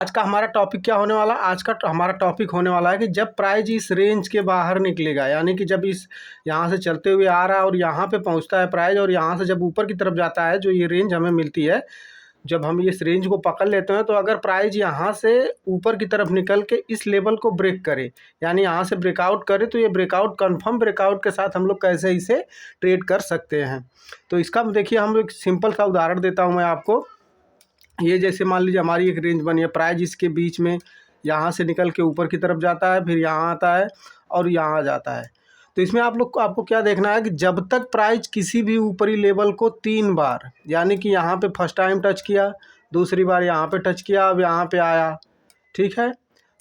आज का हमारा टॉपिक क्या होने वाला? आज का हमारा टॉपिक होने वाला है कि जब प्राइस इस रेंज के बाहर निकलेगा, यानी कि जब इस यहाँ से चलते हुए आ रहा है और यहाँ पे पहुँचता है प्राइस, और यहाँ से जब ऊपर की तरफ जाता है, जो ये रेंज हमें मिलती है, जब हम इस रेंज को पकड़ लेते हैं, तो अगर प्राइस यहाँ से ऊपर की तरफ निकल के इस लेवल को ब्रेक करे, यानी यहाँ से ब्रेकआउट करे, तो ये ब्रेकआउट कन्फर्म ब्रेकआउट के साथ हम लोग कैसे इसे ट्रेड कर सकते हैं। तो इसका देखिए, हम एक सिंपल सा उदाहरण देता हूँ मैं आपको। ये जैसे मान लीजिए हमारी एक रेंज बनी है, प्राइस इसके बीच में यहाँ से निकल के ऊपर की तरफ जाता है, फिर यहाँ आता है और यहाँ जाता है। तो इसमें आप लोग को आपको क्या देखना है कि जब तक प्राइस किसी भी ऊपरी लेवल को 3 बार, यानी कि यहाँ पे फर्स्ट टाइम टच किया, दूसरी बार यहाँ पे टच किया, अब यहाँ पे आया, ठीक है।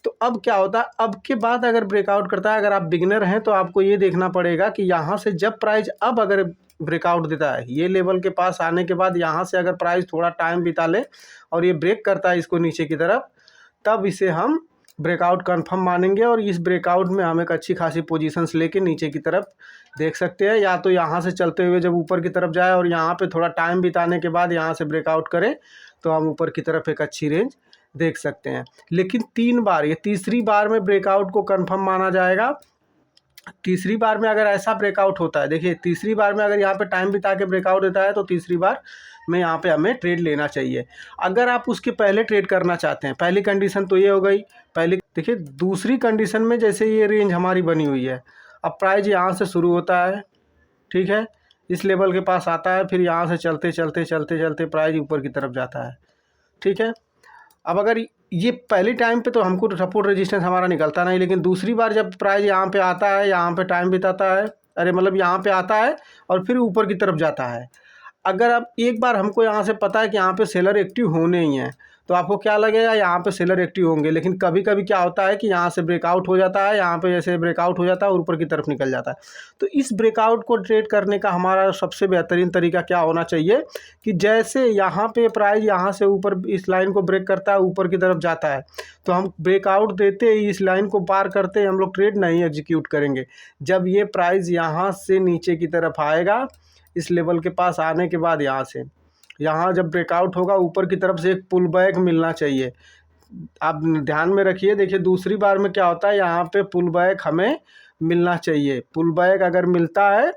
तो अब क्या होता है, अब के बाद अगर ब्रेकआउट करता है, अगर आप बिगिनर हैं तो आपको ये देखना पड़ेगा कि यहाँ से जब प्राइस अब अगर ब्रेकआउट देता है, ये लेवल के पास आने के बाद यहाँ से अगर प्राइस थोड़ा टाइम बिता ले और ये ब्रेक करता है इसको नीचे की तरफ, तब इसे हम ब्रेकआउट कंफर्म मानेंगे और इस ब्रेकआउट में हम एक अच्छी खासी पोजीशंस लेके नीचे की तरफ देख सकते हैं। या तो यहाँ से चलते हुए जब ऊपर की तरफ जाए और यहाँ पे थोड़ा टाइम बिताने के बाद यहाँ से ब्रेकआउट करें, तो हम ऊपर की तरफ एक अच्छी रेंज देख सकते हैं। लेकिन 3 बार, ये तीसरी बार में ब्रेकआउट को कंफर्म माना जाएगा। तीसरी बार में अगर ऐसा ब्रेकआउट होता है, देखिए तीसरी बार में अगर यहाँ पे टाइम बिता के ब्रेकआउट देता है, तो तीसरी बार में यहाँ पे हमें ट्रेड लेना चाहिए। अगर आप उसके पहले ट्रेड करना चाहते हैं, पहली कंडीशन तो ये हो गई। पहली देखिए, दूसरी कंडीशन में जैसे ये रेंज हमारी बनी हुई है, अब प्राइस यहाँ से शुरू होता है, ठीक है, इस लेवल के पास आता है, फिर यहाँ से चलते चलते चलते चलते प्राइस ऊपर की तरफ जाता है, ठीक है। अब अगर ये पहली टाइम पे तो हमको सपोर्ट रेजिस्टेंस हमारा निकलता नहीं, लेकिन दूसरी बार जब प्राइस यहाँ पे आता है, यहाँ पे टाइम बिताता है, अरे मतलब यहाँ पे आता है और फिर ऊपर की तरफ जाता है। अगर अब एक बार हमको यहाँ से पता है कि यहाँ पे सेलर एक्टिव होने ही हैं, तो आपको क्या लगेगा, यहाँ पे सेलर एक्टिव होंगे। लेकिन कभी कभी क्या होता है कि यहाँ से ब्रेकआउट हो जाता है, यहाँ पे जैसे ब्रेकआउट हो जाता है और ऊपर की तरफ निकल जाता है। तो इस ब्रेकआउट को ट्रेड करने का हमारा सबसे बेहतरीन तरीका क्या होना चाहिए कि जैसे यहाँ पे प्राइस यहाँ से ऊपर इस लाइन को ब्रेक करता है, ऊपर की तरफ जाता है, तो हम ब्रेकआउट देते ही इस लाइन को पार करते ही हम लोग ट्रेड नहीं एग्जीक्यूट करेंगे। जब ये प्राइस यहाँ से नीचे की तरफ आएगा, इस लेवल के पास आने के बाद यहाँ से यहाँ जब ब्रेकआउट होगा, ऊपर की तरफ से एक पुल बैक मिलना चाहिए। आप ध्यान में रखिए, देखिए दूसरी बार में क्या होता है, यहाँ पे पुल बैक हमें मिलना चाहिए। पुल बैक अगर मिलता है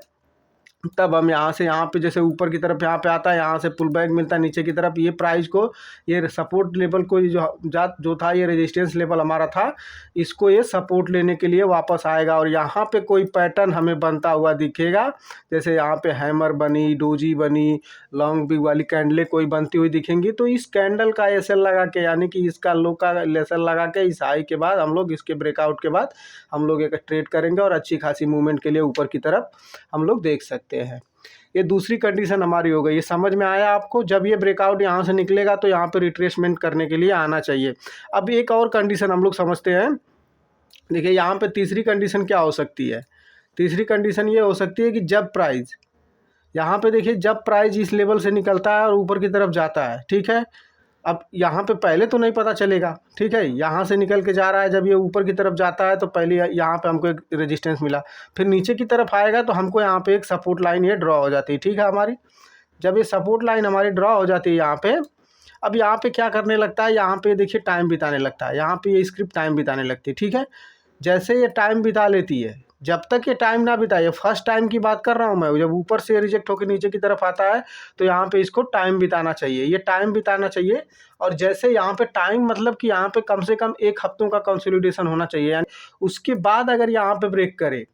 तब हम यहाँ से यहाँ पे जैसे ऊपर की तरफ यहाँ पे आता है, यहाँ से पुल बैक मिलता है नीचे की तरफ, ये प्राइस को, ये सपोर्ट लेवल को जो था, ये रेजिस्टेंस लेवल हमारा था, इसको ये सपोर्ट लेने के लिए वापस आएगा। और यहाँ पे कोई पैटर्न हमें बनता हुआ दिखेगा, जैसे यहाँ पे हैमर बनी, डोजी बनी, लॉन्ग बी वाली कैंडलें कोई बनती हुई दिखेंगी, तो इस कैंडल का एसएल लगा के, यानी कि इसका लो का एसएल लगा के, इस हाई के बाद हम लोग इसके ब्रेकआउट के बाद हम लोग एक ट्रेड करेंगे और अच्छी खासी मूवमेंट के लिए ऊपर की तरफ हम लोग देख सकते हैं। ये दूसरी कंडीशन हमारी हो गई। ये समझ में आया आपको? जब ये ब्रेकआउट यहाँ से निकलेगा तो यहाँ पे रिट्रेसमेंट करने के लिए आना चाहिए। अब एक और कंडीशन हम लोग समझते हैं। देखिए यहाँ पे तीसरी कंडीशन क्या हो सकती है? तीसरी कंडीशन ये हो सकती है कि जब प्राइस यहाँ पे, देखिए जब प्राइस इस लेवल से निकलता है और ऊपर की तरफ जाता है, ठीक है। अब यहाँ पे पहले तो नहीं पता चलेगा, ठीक है, यहाँ से निकल के जा रहा है, जब ये ऊपर की तरफ जाता है तो पहले यहाँ पे हमको एक रेजिस्टेंस मिला, फिर नीचे की तरफ आएगा तो हमको यहाँ पे एक सपोर्ट लाइन ये ड्रॉ हो जाती है, ठीक है हमारी। जब ये सपोर्ट लाइन हमारी ड्रॉ हो जाती है यहाँ पे, अब यहाँ पे क्या करने लगता है, यहाँ पे देखिए टाइम बिताने लगता है, यहाँ पे ये स्क्रिप्ट टाइम बिताने लगती है, ठीक है। जैसे ये टाइम बिता लेती है, जब तक ये टाइम ना बिताए, फर्स्ट टाइम की बात कर रहा हूँ मैं, जब ऊपर से रिजेक्ट होकर नीचे की तरफ आता है तो यहाँ पे इसको टाइम बिताना चाहिए, ये टाइम बिताना चाहिए। और जैसे यहाँ पे टाइम मतलब कि यहाँ पे कम से कम 1 हफ्तों का कंसोलिडेशन होना चाहिए, यानी उसके बाद अगर यहाँ पे ब्रेक करे,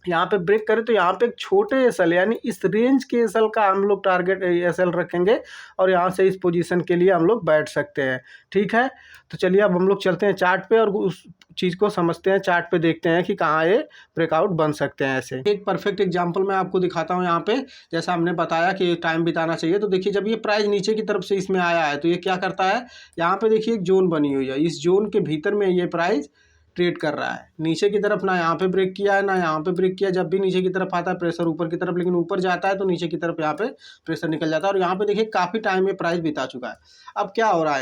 यहाँ पे ब्रेक करे, तो यहाँ पे एक छोटे एसएल, यानी इस रेंज के एसएल का हम लोग टारगेट एसएल रखेंगे और यहाँ से इस पोजीशन के लिए हम लोग बैठ सकते हैं, ठीक है। तो चलिए अब हम लोग चलते हैं चार्ट पे और उस चीज़ को समझते हैं। चार्ट पे देखते हैं कि कहाँ ये ब्रेकआउट बन सकते हैं। ऐसे एक परफेक्ट एग्जांपल मैं आपको दिखाता हूँ। यहाँ पे जैसा हमने बताया कि टाइम बिताना चाहिए, तो देखिए जब ये प्राइस नीचे की तरफ से इसमें आया है तो ये क्या करता है, यहाँ पे देखिए एक जोन बनी हुई है, इस जोन के भीतर में ये प्राइस ट्रेड कर रहा है। नीचे की तरफ ना यहाँ पे ब्रेक किया है ना यहाँ पे ब्रेक किया। जब भी नीचे की तरफ आता है प्रेशर ऊपर की तरफ, लेकिन ऊपर जाता है तो नीचे की तरफ यहाँ पे प्रेशर निकल जाता है। और यहाँ पे देखिए काफ़ी टाइम में प्राइस बिता चुका है। अब क्या हो रहा है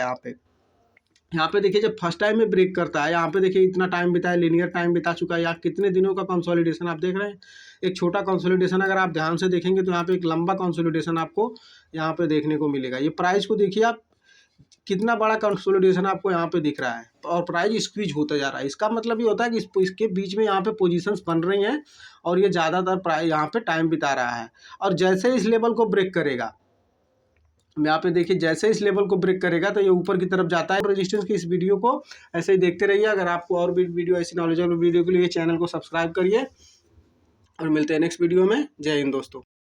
यहाँ पे देखिए जब फर्स्ट टाइम में ब्रेक करता है, यहाँ पे देखिए इतना टाइम बिताया, लीनियर टाइम बिता चुका है। यहाँ कितने दिनों का कंसोलिडेशन आप देख रहे हैं, एक छोटा कंसोलिडेशन अगर आप ध्यान से देखेंगे तो यहाँ पे एक लंबा कंसोलिडेशन आपको यहाँ पे देखने को मिलेगा। ये प्राइस को देखिए आप, कितना बड़ा कंसोलिडेशन आपको यहाँ पे दिख रहा है और प्राइस स्क्वीज होता जा रहा है। इसका मतलब ये होता है कि इसके बीच में यहाँ पे पोजीशंस बन रही हैं और ये ज़्यादातर प्राइस यहाँ पे टाइम बिता रहा है। और जैसे इस लेवल को ब्रेक करेगा, यहाँ पे देखिए जैसे इस लेवल को ब्रेक करेगा तो ये ऊपर की तरफ जाता है। रेजिस्टेंस की इस वीडियो को ऐसे ही देखते रहिए। अगर आपको और भी वीडियो ऐसी नॉलेजेबल वीडियो के लिए चैनल को सब्सक्राइब करिए और मिलते हैं नेक्स्ट वीडियो में। जय हिंद दोस्तों।